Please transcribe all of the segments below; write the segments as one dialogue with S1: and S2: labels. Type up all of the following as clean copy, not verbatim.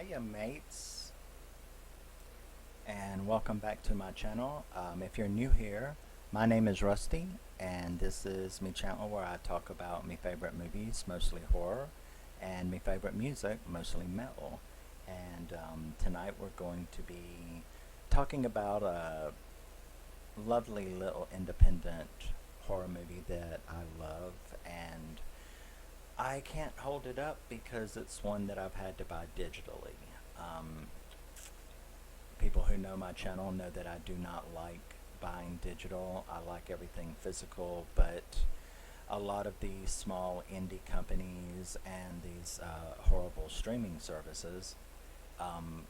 S1: Hiya mates, and welcome back to my channel. If you're new here, my name is Rusty, and this is my channel where I talk about my favorite movies, mostly horror, and my favorite music, mostly metal. And tonight we're going to be talking about a lovely little independent horror movie that I love, and I can't hold it up because it's one that I've had to buy digitally. Um, People who know my channel know that I do not like buying digital. I like everything physical, but a lot of these small indie companies and these horrible streaming services, um,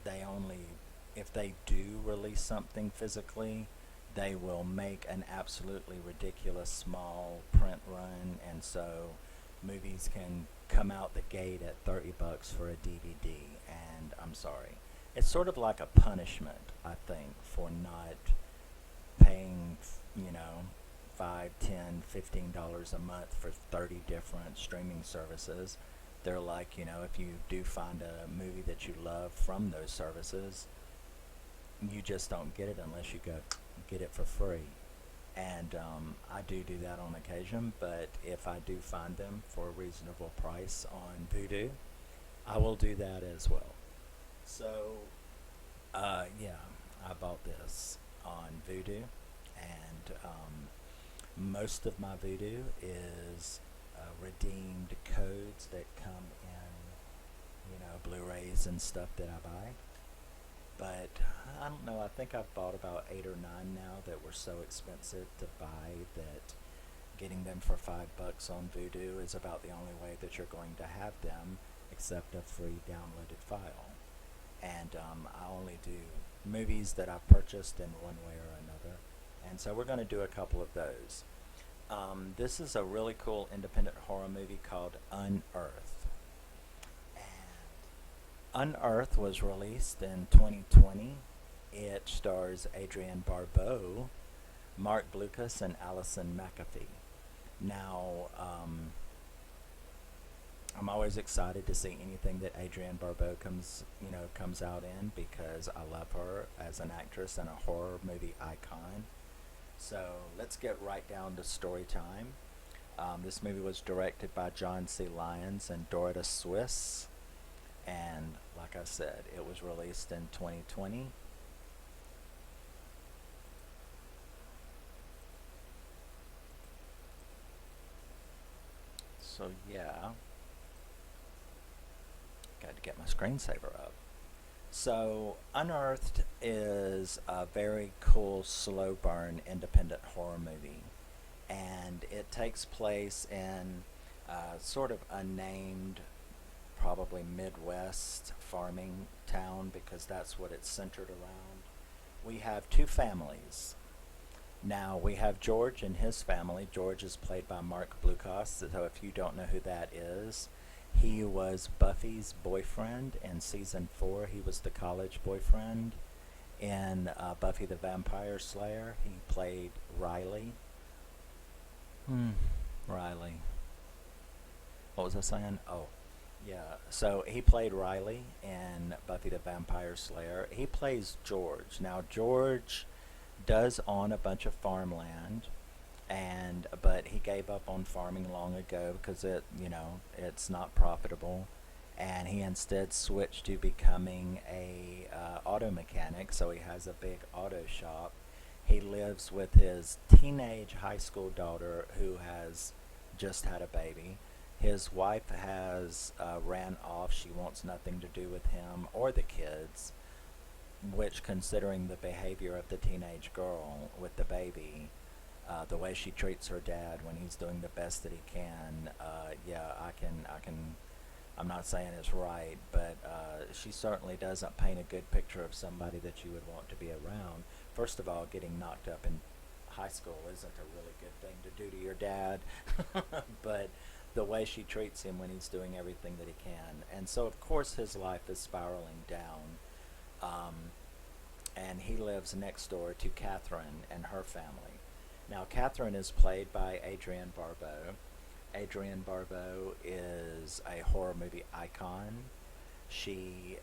S1: they only, if they do release something physically, they will make an absolutely ridiculous small print run, and so movies can come out the gate at 30 bucks for a DVD, and I'm sorry. It's sort of like a punishment, I think, for not paying, you know, 5, 10, $15 a month for 30 different streaming services. They're like, if you do find a movie that you love from those services, you just don't get it unless you go get it for free. And I do that on occasion, but if I do find them for a reasonable price on Vudu, I will do that as well. So, yeah, I bought this on Vudu, and most of my Vudu is redeemed codes that come in, Blu-rays and stuff that I buy. But I don't know, I think I've bought about 8 or 9 now that were so expensive to buy that getting them for $5 on Vudu is about the only way that you're going to have them, except a free downloaded file. And I only do movies that I've purchased in one way or another. And so we're going to do a couple of those. This is a really cool independent horror movie called Unearth. And Unearth was released in 2020. It stars Adrienne Barbeau, Marc Blucas, and Allison McAtee. Now, I'm always excited to see anything that Adrienne Barbeau comes out in, because I love her as an actress and a horror movie icon. So let's get right down to story time. This movie was directed by John C. Lyons and Dorota Swies, and like I said, it was released in 2020. So yeah, got to get my screensaver up. So, Unearthed is a very cool, slow burn, independent horror movie. And it takes place in sort of unnamed, probably Midwest farming town, because that's what it's centered around. We have two families. Now, we have George and his family. George is played by Marc Blucas, so if you don't know who that is, he was Buffy's boyfriend in season 4. He was the college boyfriend. In Buffy the Vampire Slayer, he played Riley. Riley. What was I saying? Oh, yeah. So he played Riley in Buffy the Vampire Slayer. He plays George. Now, George does own a bunch of farmland, and but he gave up on farming long ago because it's not profitable, and he instead switched to becoming a auto mechanic. So he has a big auto shop. He lives with his teenage high school daughter who has just had a baby. His wife has ran off. She wants nothing to do with him or the kids, which, considering the behavior of the teenage girl with the baby, the way she treats her dad when he's doing the best that he can, yeah, I'm not saying it's right, but she certainly doesn't paint a good picture of somebody that you would want to be around. First of all, getting knocked up in high school isn't a really good thing to do to your dad, but the way she treats him when he's doing everything that he can. And so, of course, his life is spiraling down. Um, and he lives next door to Catherine and her family. Now, Catherine is played by Adrienne Barbeau. Adrienne Barbeau is a horror movie icon. She,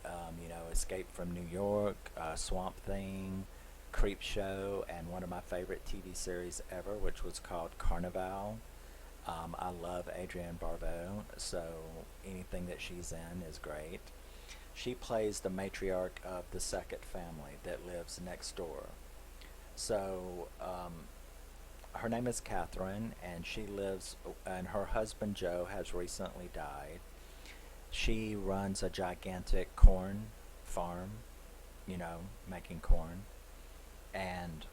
S1: escaped from New York, Swamp Thing, Creep Show, and one of my favorite TV series ever, which was called Carnival. I love Adrienne Barbeau, so anything that she's in is great. She plays the matriarch of the second family that lives next door. So, her name is Catherine, and she lives, and her husband Joe has recently died. She runs a gigantic corn farm, making corn, and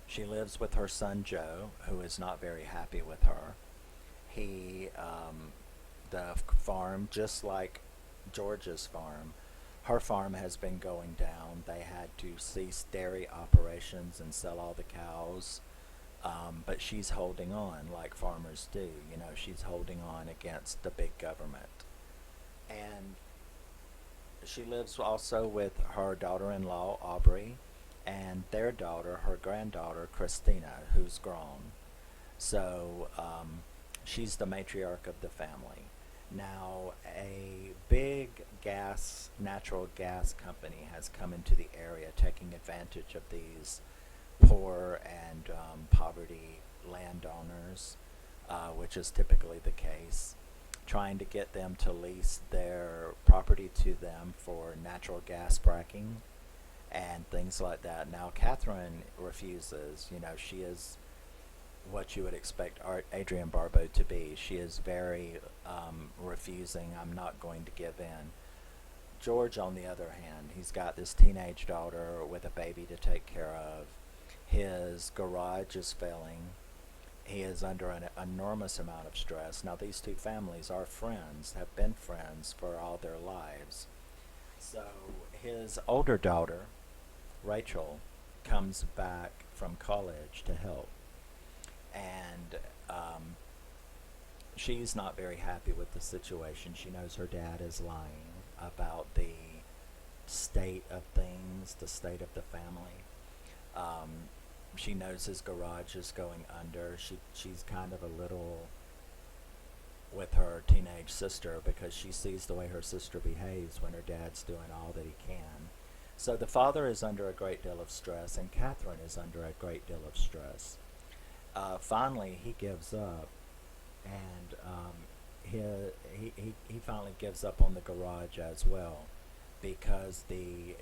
S1: she lives with her son Joe, who is not very happy with her. He, the farm, just like George's farm, her farm has been going down. They had to cease dairy operations and sell all the cows. But she's holding on like farmers do. She's holding on against the big government. And she lives also with her daughter-in-law, Aubrey, and their daughter, her granddaughter, Christina, who's grown. So she's the matriarch of the family. Now, a big natural gas company has come into the area, taking advantage of these poor and poverty landowners, which is typically the case, trying to get them to lease their property to them for natural gas fracking and things like that. Now, Catherine refuses. She is what you would expect Adrienne Barbeau to be. She is very refusing. I'm not going to give in. George, on the other hand, he's got this teenage daughter with a baby to take care of. His garage is failing. He is under an enormous amount of stress. Now, these two families are friends, have been friends for all their lives. So his older daughter, Rachel, comes back from college to help. And she's not very happy with the situation. She knows her dad is lying about the state of things, the state of the family. She knows his garage is going under. She's kind of a little with her teenage sister because she sees the way her sister behaves when her dad's doing all that he can. So the father is under a great deal of stress, and Catherine is under a great deal of stress. Finally, he gives up, and he finally gives up on the garage as well, because the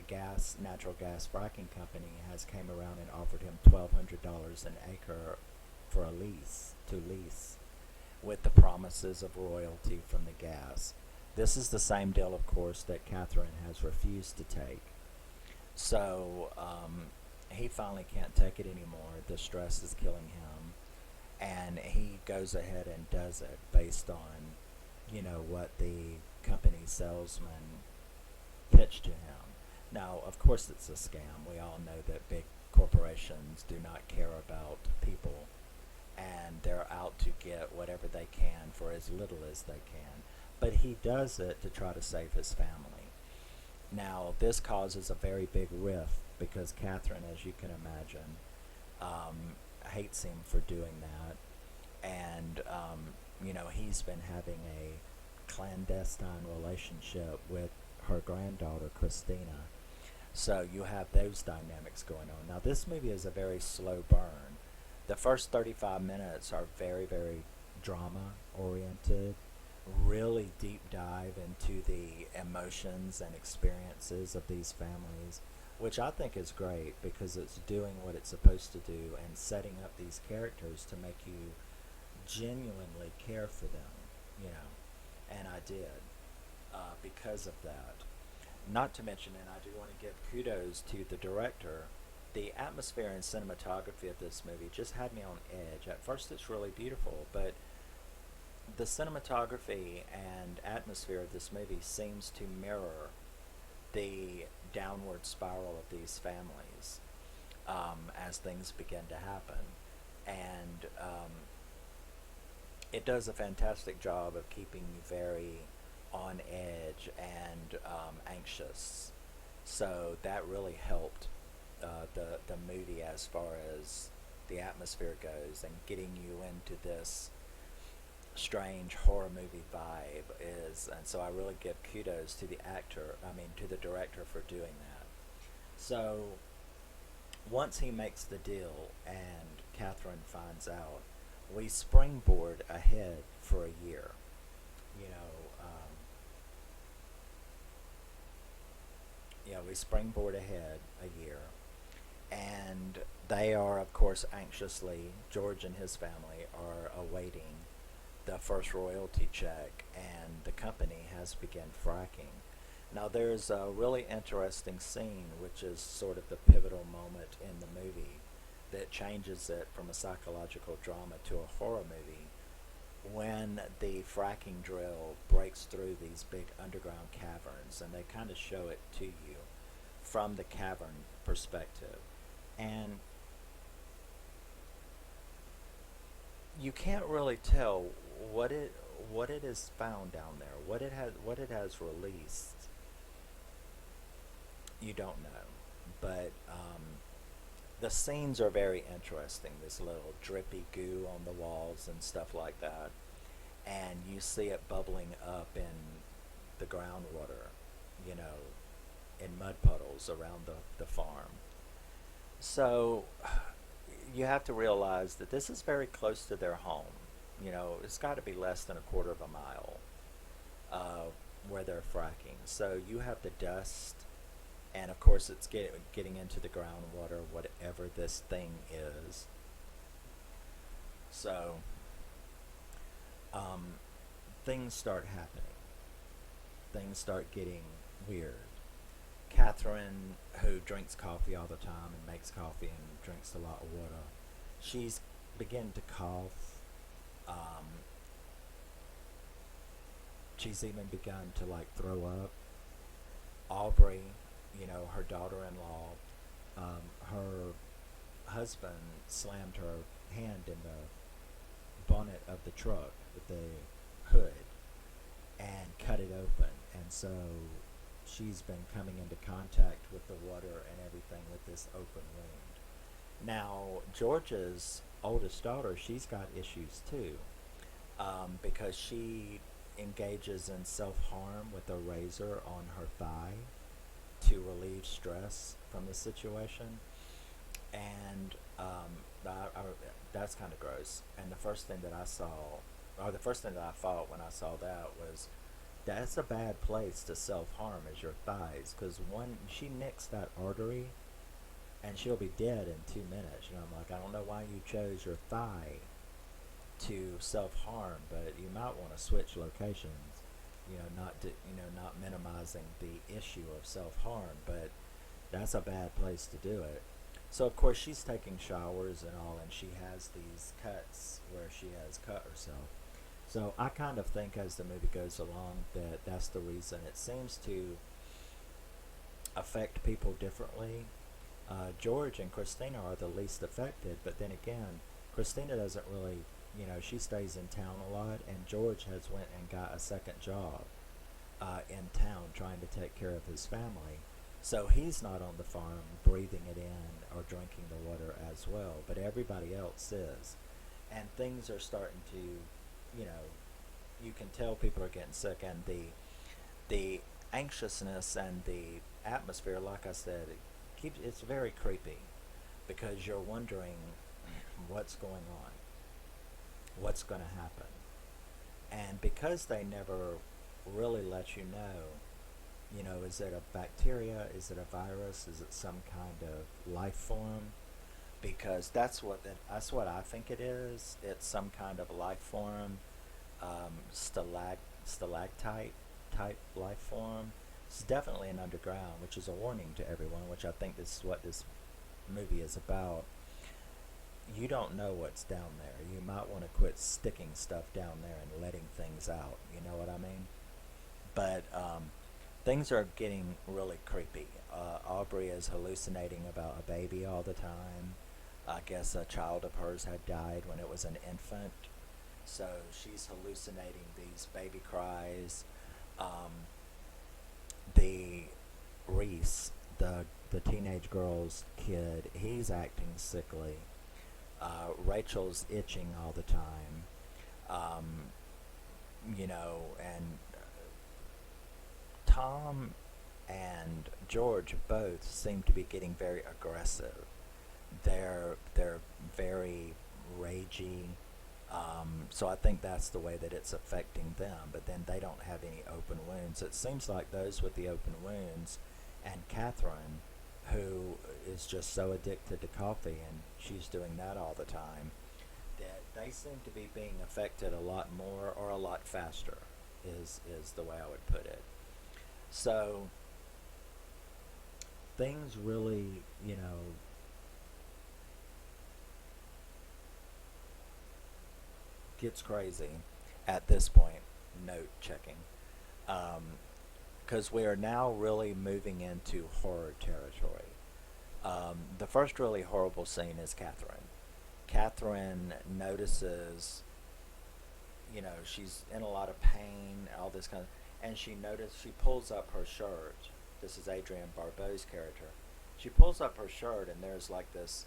S1: natural gas fracking company has came around and offered him $1,200 an acre for a lease, with the promises of royalty from the gas. This is the same deal, of course, that Catherine has refused to take. So he finally can't take it anymore. The stress is killing him, and he goes ahead and does it based on, what the company salesman pitched to him. Now, of course, it's a scam. We all know that big corporations do not care about people, and they're out to get whatever they can for as little as they can. But he does it to try to save his family. Now, this causes a very big rift because Catherine, as you can imagine, hates him for doing that. And, he's been having a clandestine relationship with her granddaughter, Christina. So you have those dynamics going on. Now, this movie is a very slow burn. The first 35 minutes are very, very drama-oriented, really deep dive into the emotions and experiences of these families, which I think is great because it's doing what it's supposed to do and setting up these characters to make you genuinely care for them, and I did because of that. Not to mention, and I do want to give kudos to the director, the atmosphere and cinematography of this movie just had me on edge. At first it's really beautiful, but the cinematography and atmosphere of this movie seems to mirror the downward spiral of these families as things begin to happen. And it does a fantastic job of keeping you very on edge and anxious. So that really helped the movie as far as the atmosphere goes, and getting you into this strange horror movie vibe is, and so I really give kudos to the actor, I mean, to the director for doing that. So once he makes the deal and Catherine finds out, we springboard ahead for a year. You know, yeah, we springboard ahead a year, and they are, of course, anxiously, George and his family are awaiting the first royalty check, and the company has begun fracking. Now, there's a really interesting scene, which is sort of the pivotal moment in the movie that changes it from a psychological drama to a horror movie, when the fracking drill breaks through these big underground caverns, and they kind of show it to you from the cavern perspective. And you can't really tell what it is found down there, what it has released. You don't know, but the scenes are very interesting. This little drippy goo on the walls and stuff like that, and you see it bubbling up in the groundwater, you know, in mud puddles around the farm. So you have to realize that this is very close to their home. You know, it's got to be less than a quarter of a mile uh, where they're fracking. So you have the dust, and of course it's getting into the groundwater, whatever this thing is. So um, things start happening. Things start getting weird. Catherine, who drinks coffee all the time and makes coffee and drinks a lot of water, she's beginning to cough. Um, she's even begun to like throw up. Aubrey, you know, her daughter-in-law, her husband slammed her hand in the bonnet of the truck with the hood and cut it open, and so she's been coming into contact with the water and everything with this open wound. Now, George's oldest daughter, she's got issues too, because she engages in self-harm with a razor on her thigh to relieve stress from the situation, and that's kind of gross. And the first thing that I saw, or the first thing that I thought when I saw that was, that's a bad place to self-harm, is your thighs, because one, she nicks that artery and she'll be dead in 2 minutes. You know, I'm like, I don't know why you chose your thigh to self-harm, but you might want to switch locations. You know, not minimizing the issue of self-harm, but that's a bad place to do it. So of course she's taking showers and all, and she has these cuts where she has cut herself. So I kind of think as the movie goes along that that's the reason. It seems to affect people differently. George and Christina are the least affected, but then again, Christina doesn't really, you know, she stays in town a lot, and George has went and got a second job in town trying to take care of his family. So he's not on the farm breathing it in or drinking the water as well, but everybody else is. And things are starting to, you know, you can tell people are getting sick, and the anxiousness and the atmosphere, like I said, it's very creepy, because you're wondering what's going on, what's going to happen. And because they never really let you know, is it a bacteria, is it a virus, is it some kind of life form? Because that's what I think it is. It's some kind of life form, stalactite type life form. It's definitely an underground, which is a warning to everyone, which I think this is what this movie is about. You don't know what's down there. You might want to quit sticking stuff down there and letting things out. You know what I mean? But things are getting really creepy. Aubrey is hallucinating about a baby all the time. I guess a child of hers had died when it was an infant. So she's hallucinating these baby cries. The Reese, the teenage girl's kid, he's acting sickly. Rachel's itching all the time. You know, and Tom and George both seem to be getting very aggressive. They're very ragey. So I think that's the way that it's affecting them. But then they don't have any open wounds. It seems like those with the open wounds, and Catherine, who is just so addicted to coffee, and she's doing that all the time, that they seem to be being affected a lot more or a lot faster. Is the way I would put it. So things really, gets crazy at this point. Note checking, because we are now really moving into horror territory. The first really horrible scene is Catherine. Catherine notices, she's in a lot of pain, all this kind of, and she pulls up her shirt. This is Adrienne Barbeau's character. She pulls up her shirt, and there's like this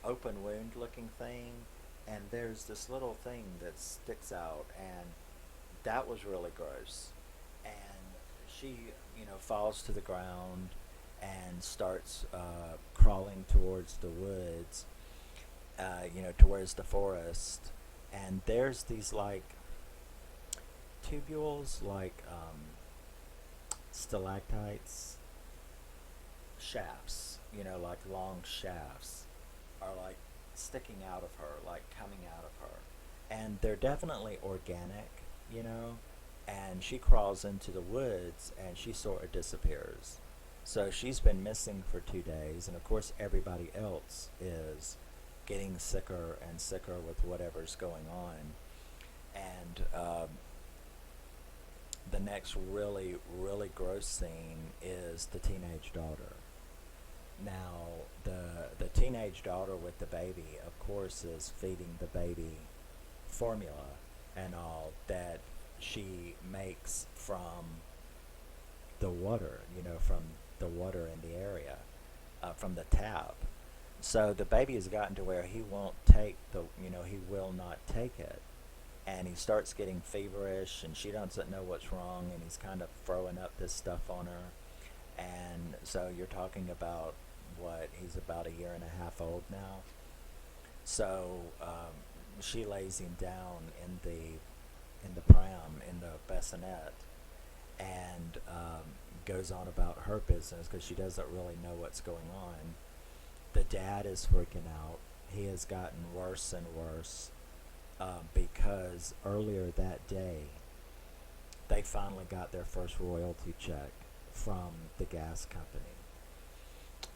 S1: open wound looking thing, and there's this little thing that sticks out, and that was really gross. And she, falls to the ground and starts crawling towards the woods, towards the forest. And there's these like tubules, like stalactites, shafts, like long shafts, are like sticking out of her, like coming out of her. And they're definitely organic, and she crawls into the woods and she sort of disappears. So she's been missing for 2 days, and of course everybody else is getting sicker and sicker with whatever's going on. And the next really, really gross scene is the teenage daughter. Now, the teenage daughter with the baby, of course, is feeding the baby formula and all that she makes from the water, from the water in the area, from the tap. So the baby has gotten to where he won't take he will not take it. And he starts getting feverish, and she doesn't know what's wrong, and he's kind of throwing up this stuff on her. And so you're talking about he's about a year and a half old now. So she lays him down in the pram, in the bassinet, and goes on about her business because she doesn't really know what's going on. The dad is freaking out. He has gotten worse and worse because earlier that day they finally got their first royalty check from the gas company,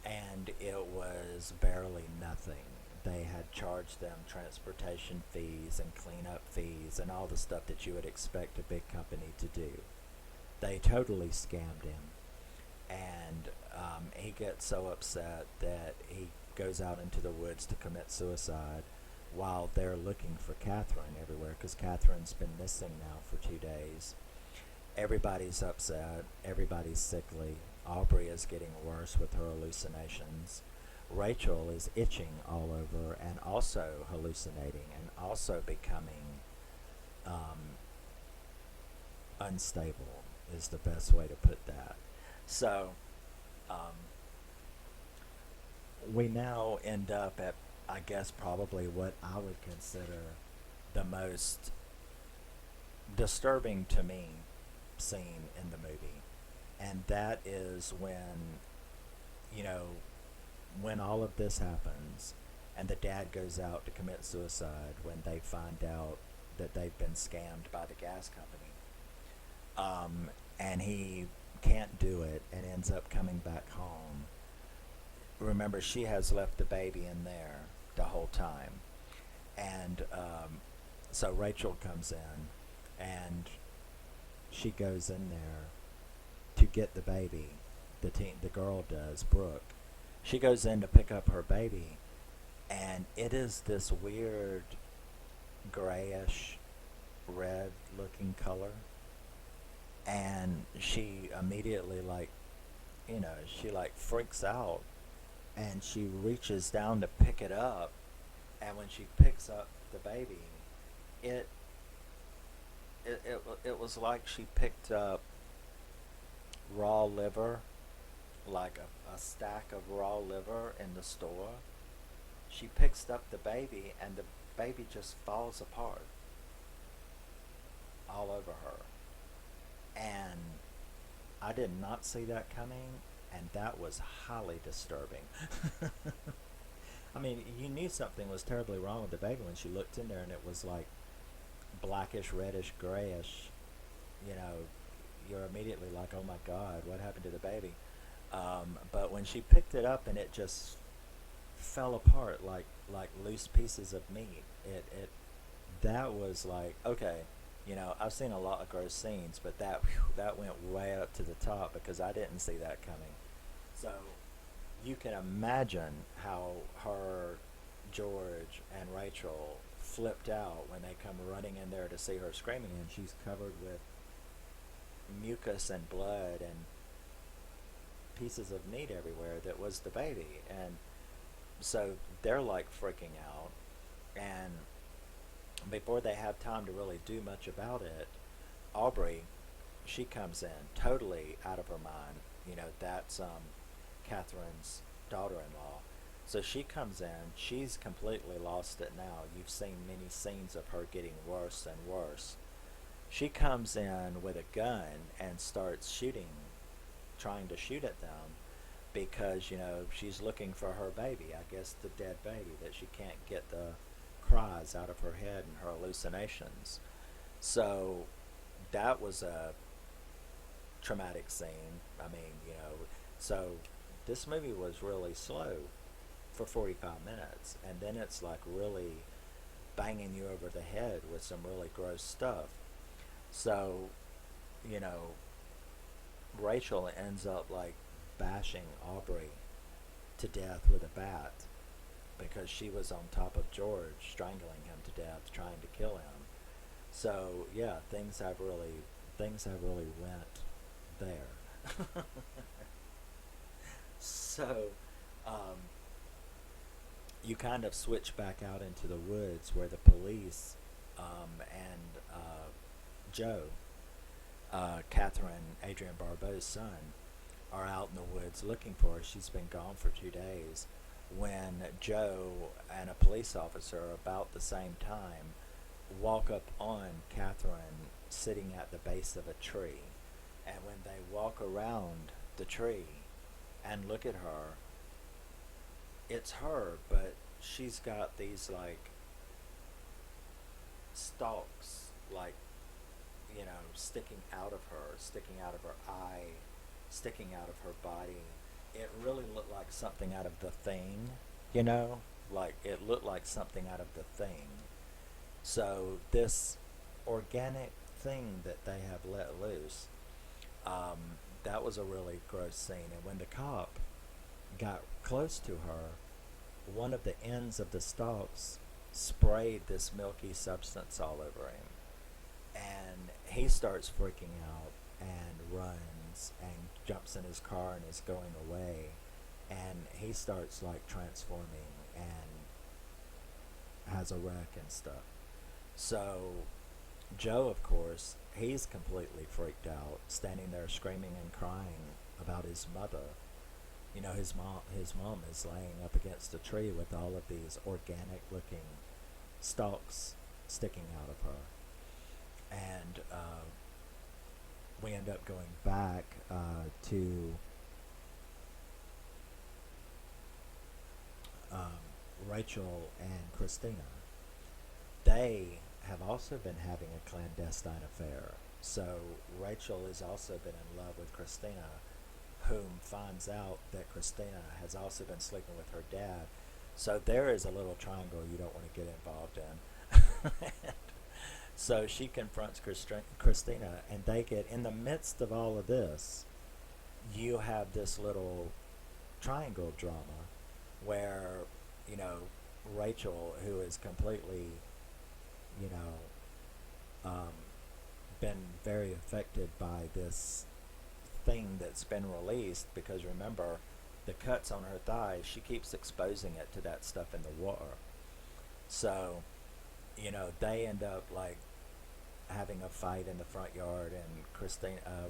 S1: and it was barely nothing. They had charged them transportation fees and cleanup fees and all the stuff that you would expect a big company to do. They totally scammed him, and he gets so upset that he goes out into the woods to commit suicide while they're looking for Catherine everywhere, because Catherine's been missing now for 2 days. Everybody's upset. Everybody's sickly. Aubrey is getting worse with her hallucinations. Rachel is itching all over and also hallucinating and also becoming unstable is the best way to put that. So we now end up at, I guess, probably what I would consider the most disturbing to me scene in the movie. And that is when all of this happens and the dad goes out to commit suicide when they find out that they've been scammed by the gas company. And he can't do it and ends up coming back home. Remember, she has left the baby in there the whole time. And so Rachel comes in and she goes in there to get the baby. The girl does, Brooke. She goes in to pick up her baby, and it is this weird grayish red looking color. And she immediately she freaks out, and she reaches down to pick it up, and when she picks up the baby, it was like she picked up raw liver, like a stack of raw liver in the store. She picks up the baby, and the baby just falls apart all over her. And I did not see that coming, and that was highly disturbing. I mean, you knew something was terribly wrong with the baby when she looked in there and it was like blackish, reddish, grayish. You know, you're immediately like, oh my God, what happened to the baby? But when she picked it up and it just fell apart like loose pieces of meat, it that was like, okay, you know, I've seen a lot of gross scenes, but that went way up to the top because I didn't see that coming. So you can imagine how her, George, and Rachel flipped out when they come running in there to see her screaming, and she's covered with mucus and blood and pieces of meat everywhere that was the baby. And so they're like freaking out, and before they have time to really do much about it, Aubrey, she comes in totally out of her mind. You know, that's Catherine's daughter-in-law. So she comes in, she's completely lost it now. You've seen many scenes of her getting worse and worse. She comes in with a gun and starts shooting, trying to shoot at them because, you know, she's looking for her baby, I guess the dead baby, that she can't get the cries out of her head and her hallucinations. So that was a traumatic scene. I mean, you know, so this movie was really slow for 45 minutes, and then it's like really banging you over the head with some really gross stuff. So, you know, Rachel ends up like bashing Aubrey to death with a bat because she was on top of George, strangling him to death, trying to kill him. So yeah, things have really went there. So um, you kind of switch back out into the woods where the police and Joe, Catherine, Adrienne Barbeau's son, are out in the woods looking for her. She's been gone for 2 days. When Joe and a police officer, about the same time, walk up on Catherine sitting at the base of a tree. And when they walk around the tree and look at her, it's her, but she's got these like stalks, like, you know, sticking out of her, sticking out of her eye, sticking out of her body. It really looked like something out of The Thing, you know? Like, it looked like something out of The Thing. So, this organic thing that they have let loose, that was a really gross scene. And when the cop got close to her, one of the ends of the stalks sprayed this milky substance all over him. And he starts freaking out and runs and jumps in his car and is going away. And he starts like transforming and has a wreck and stuff. So Joe, of course, he's completely freaked out, standing there screaming and crying about his mother. You know, his mom is laying up against a tree with all of these organic looking stalks sticking out of her. And we end up going back to Rachel and Christina. They have also been having a clandestine affair. So Rachel has also been in love with Christina, whom finds out that Christina has also been sleeping with her dad. So there is a little triangle you don't want to get involved in. So she confronts Christina, and they get, in the midst of all of this, you have this little triangle drama where, you know, Rachel, who is completely, you know, been very affected by this thing that's been released, because remember, the cuts on her thighs, she keeps exposing it to that stuff in the water. So, you know, they end up like having a fight in the front yard, and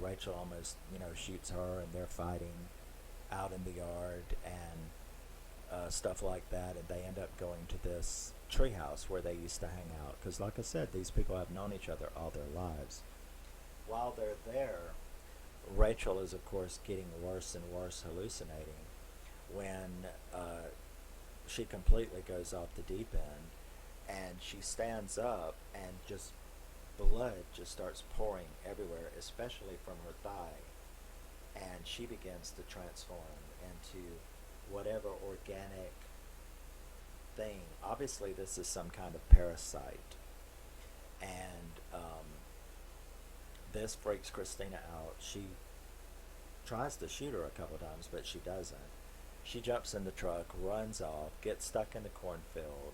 S1: Rachel almost, shoots her, and they're fighting out in the yard, and stuff like that, and they end up going to this treehouse where they used to hang out. Because, like I said, these people have known each other all their lives. While they're there, Rachel is, of course, getting worse and worse hallucinating when she completely goes off the deep end, and she stands up, and just blood just starts pouring everywhere, especially from her thigh, and she begins to transform into whatever organic thing. Obviously, this is some kind of parasite, and this freaks Christina out. She tries to shoot her a couple times, but she doesn't. She jumps in the truck, runs off, gets stuck in the cornfield,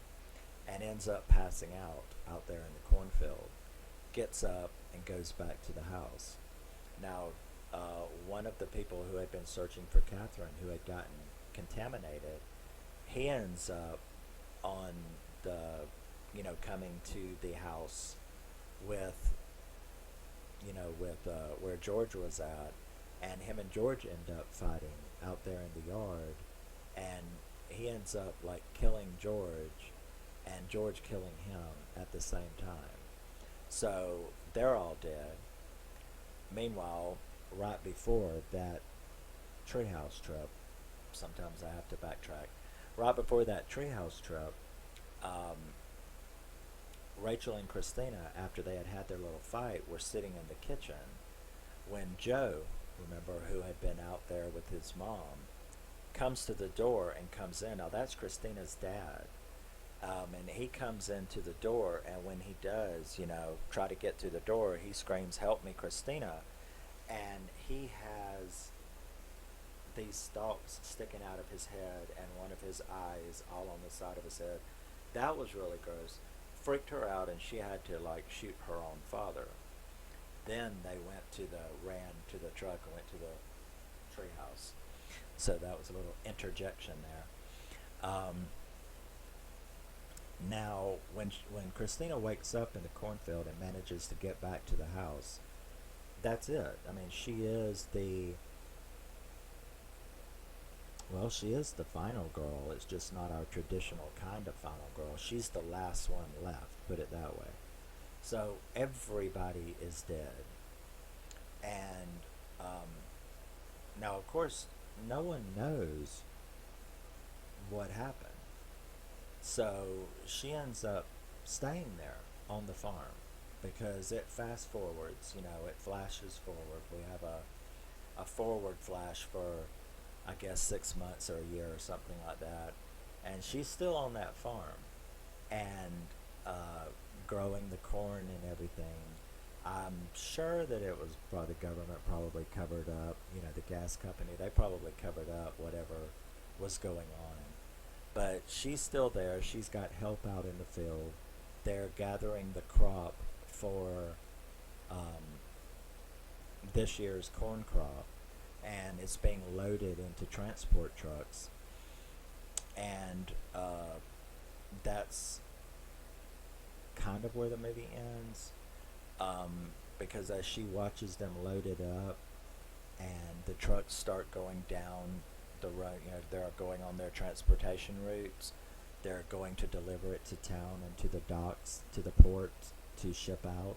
S1: and ends up passing out there in the cornfield. Gets up and goes back to the house. Now, one of the people who had been searching for Catherine, who had gotten contaminated, he ends up on the, coming to the house with, where George was at, and him and George end up fighting out there in the yard, and he ends up like killing George, and George killing him at the same time. So they're all dead. Meanwhile, right before that treehouse trip, sometimes I have to backtrack. Right before that treehouse trip, Rachel and Christina, after they had their little fight, were sitting in the kitchen when Joe, remember, who had been out there with his mom, comes to the door and comes in. Now that's Christina's dad. And he comes into the door, and when he does, try to get to the door, he screams, "Help me, Christina." And he has these stalks sticking out of his head and one of his eyes all on the side of his head. That was really gross. Freaked her out, and she had to shoot her own father. Then they ran to the truck and went to the treehouse. So that was a little interjection there. Now, when Christina wakes up in the cornfield and manages to get back to the house, that's it. I mean, she is the final girl. It's just not our traditional kind of final girl. She's the last one left, put it that way. So everybody is dead. And now, of course, no one knows what happened. So she ends up staying there on the farm because it fast forwards, it flashes forward. We have a forward flash for, I guess, 6 months or a year or something like that. And she's still on that farm and growing the corn and everything. I'm sure that it was the government probably covered up, the gas company, they probably covered up whatever was going on. But she's still there. She's got help out in the field. They're gathering the crop for this year's corn crop, and it's being loaded into transport trucks. And that's kind of where the movie ends, because as she watches them load it up and the trucks start going down the road, they're going on their transportation routes, they're going to deliver it to town and to the docks, to the port, to ship out.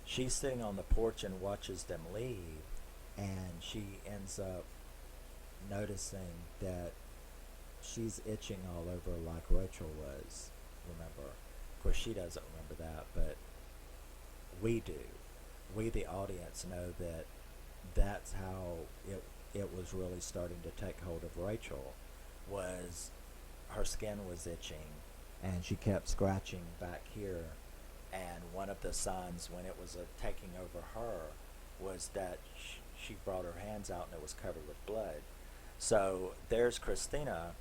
S1: She's sitting on the porch and watches them leave, and she ends up noticing that she's itching all over like Rachel was, remember? Of course, she doesn't remember that, but we do. We, the audience, know that that's how it was really starting to take hold of Rachel, was her skin was itching, and she kept scratching back here, and one of the signs when it was taking over her was that she brought her hands out and it was covered with blood. So there's Christina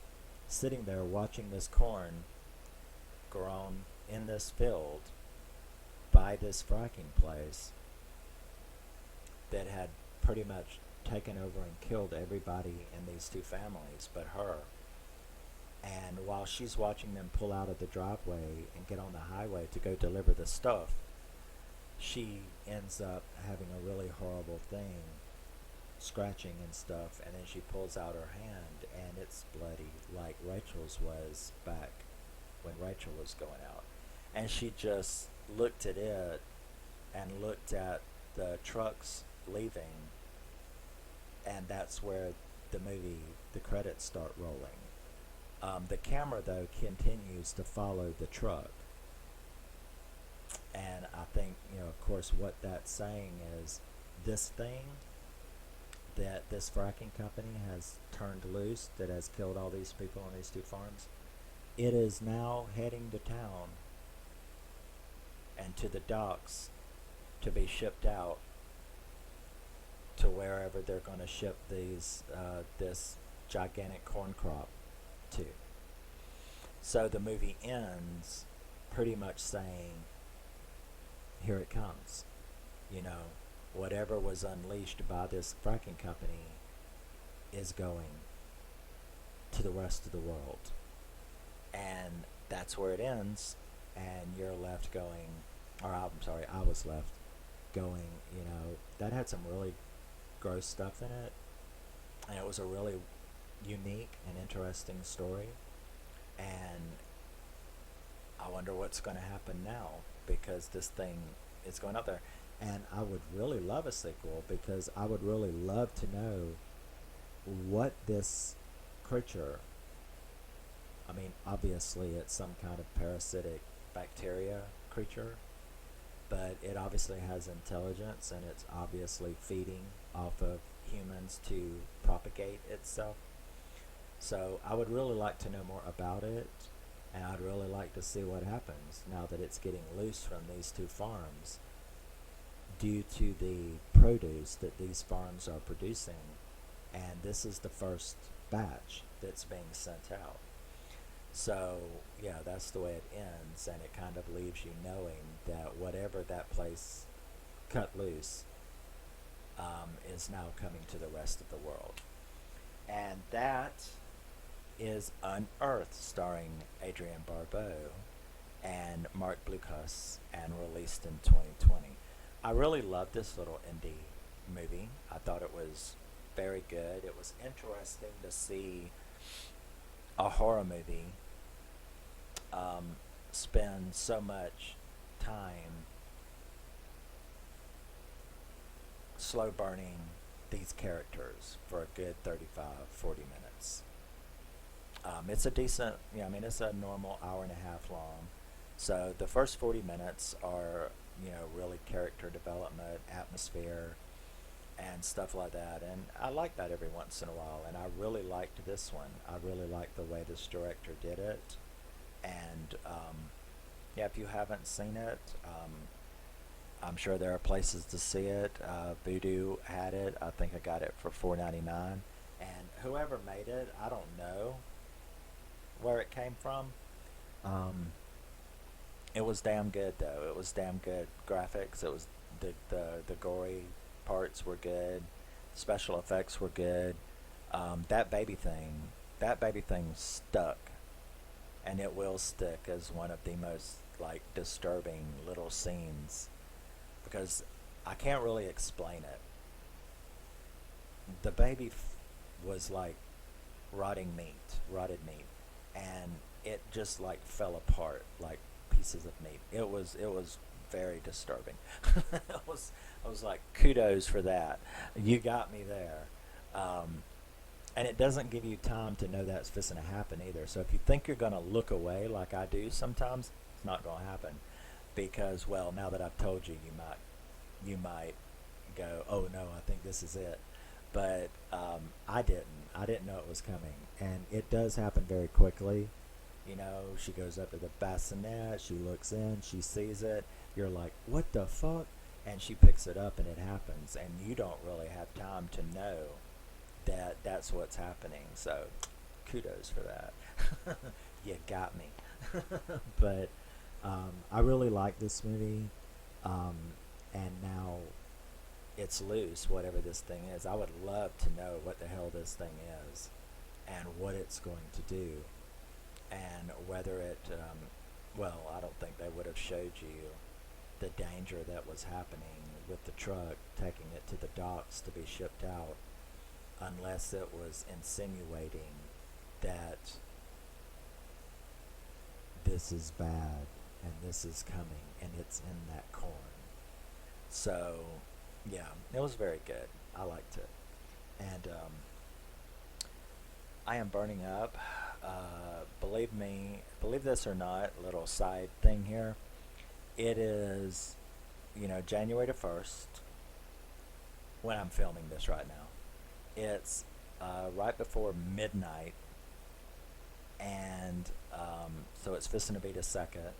S1: sitting there watching this corn grown in this field by this fracking place that had pretty much taken over and killed everybody in these two families but her. And while she's watching them pull out of the driveway and get on the highway to go deliver the stuff,
S2: she ends up having a really horrible thing, scratching and stuff, and then she pulls out her hand and it's bloody like Rachel's was back when Rachel was going out. And she just looked at it and looked at the trucks leaving, and that's where the credits start rolling. The camera, though, continues to follow the truck. And I think, of course, what that's saying is this thing that this fracking company has turned loose that has killed all these people on these two farms, it is now heading to town and to the docks to be shipped out to wherever they're going to ship this gigantic corn crop to. So the movie ends pretty much saying, here it comes. Whatever was unleashed by this fracking company is going to the rest of the world. And that's where it ends, and you're left going, or I'm sorry, I was left going, that had some really gross stuff in it, and it was a really unique and interesting story, and I wonder what's going to happen now, because this thing is going up there. And I would really love a sequel, because I would really love to know what this creature, I mean, obviously it's some kind of parasitic bacteria creature, but it obviously has intelligence, and it's obviously feeding off of humans to propagate itself. So I would really like to know more about it, and I'd really like to see what happens now that it's getting loose from these two farms due to the produce that these farms are producing. And this is the first batch that's being sent out. So, yeah, that's the way it ends, and it kind of leaves you knowing that whatever that place cut loose is now coming to the rest of the world. And that is Unearth, starring Adrienne Barbeau and Marc Blucas, and released in 2020. I really loved this little indie movie. I thought it was very good. It was interesting to see a horror movie spend so much time slow burning these characters for a good 35-40 minutes. It's a decent, it's a normal hour and a half long. So the first 40 minutes are, really character development, atmosphere, and stuff like that. And I like that every once in a while. And I really liked this one. I really liked the way this director did it. And yeah, if you haven't seen it, I'm sure there are places to see it. Voodoo had it. I think I got it for $4.99. And whoever made it, I don't know where it came from. Um, it was damn good though. It was damn good graphics. It was the gory parts were good. Special effects were good. That baby thing stuck, and it will stick as one of the most like disturbing little scenes, because I can't really explain it. The baby was like rotted meat, and it just like fell apart like pieces of meat. It was very disturbing. I was like, kudos for that. You got me there. Um, and it doesn't give you time to know that's fixing to happen either. So if you think you're gonna look away like I do sometimes, it's not gonna happen, because well, now that I've told you, you might go, oh no, I think this is it. But I didn't. I didn't know it was coming, and it does happen very quickly. She goes up to the bassinet, she looks in, she sees it. You're like, what the fuck? And she picks it up, and it happens, and you don't really have time to know that that's what's happening. So, kudos for that. You got me. But I really like this movie, um, and now it's loose, whatever this thing is. I would love to know what the hell this thing is, and what it's going to do, and whether it, well, I don't think they would have showed you the danger that was happening with the truck, taking it to the docks to be shipped out, unless it was insinuating that this is bad and this is coming and it's in that corn. So, yeah, it was very good. I liked it. And I am burning up. Believe me, believe this or not, little side thing here. It is, January the 1st when I'm filming this right now. It's right before midnight, and so it's fixing to be the 2nd.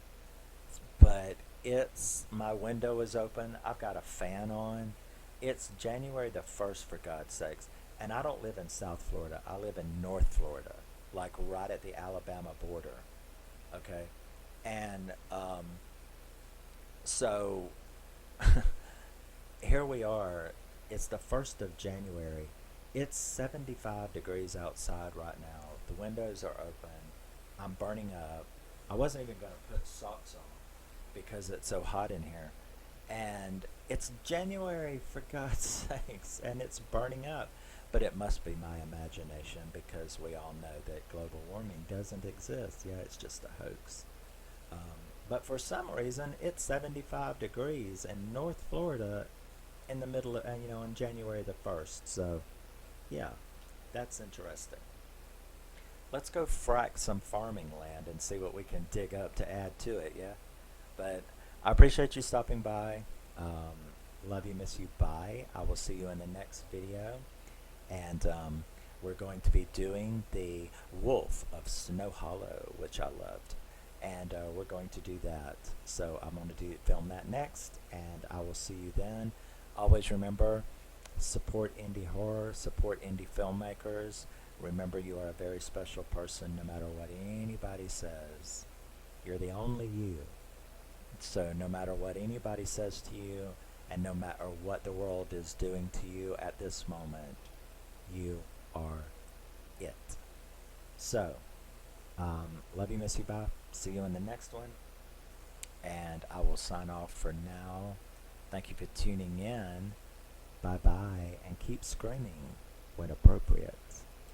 S2: But my window is open. I've got a fan on. It's January the 1st, for God's sakes. And I don't live in South Florida. I live in North Florida, like right at the Alabama border. Okay? And so here we are. It's the 1st of January. It's 75 degrees outside right now. The windows are open. I'm burning up. I wasn't even going to put socks on because it's so hot in here. And it's January, for God's sakes, and it's burning up. But it must be my imagination, because we all know that global warming doesn't exist. Yeah, it's just a hoax. But for some reason, it's 75 degrees in North Florida in the middle of, on January the 1st. So, yeah, that's interesting. Let's go frack some farming land and see what we can dig up to add to it, yeah? But I appreciate you stopping by. Love you, miss you, bye. I will see you in the next video. And we're going to be doing the Wolf of Snow Hollow, which I loved. And we're going to do that. So I'm going to film that next, and I will see you then. Always remember, support indie horror, support indie filmmakers. Remember, you are a very special person no matter what anybody says. You're the only you. So no matter what anybody says to you, and no matter what the world is doing to you at this moment, you are it. So, love you, miss you, bye. See you in the next one. And I will sign off for now. Thank you for tuning in. Bye-bye, and keep screaming when appropriate.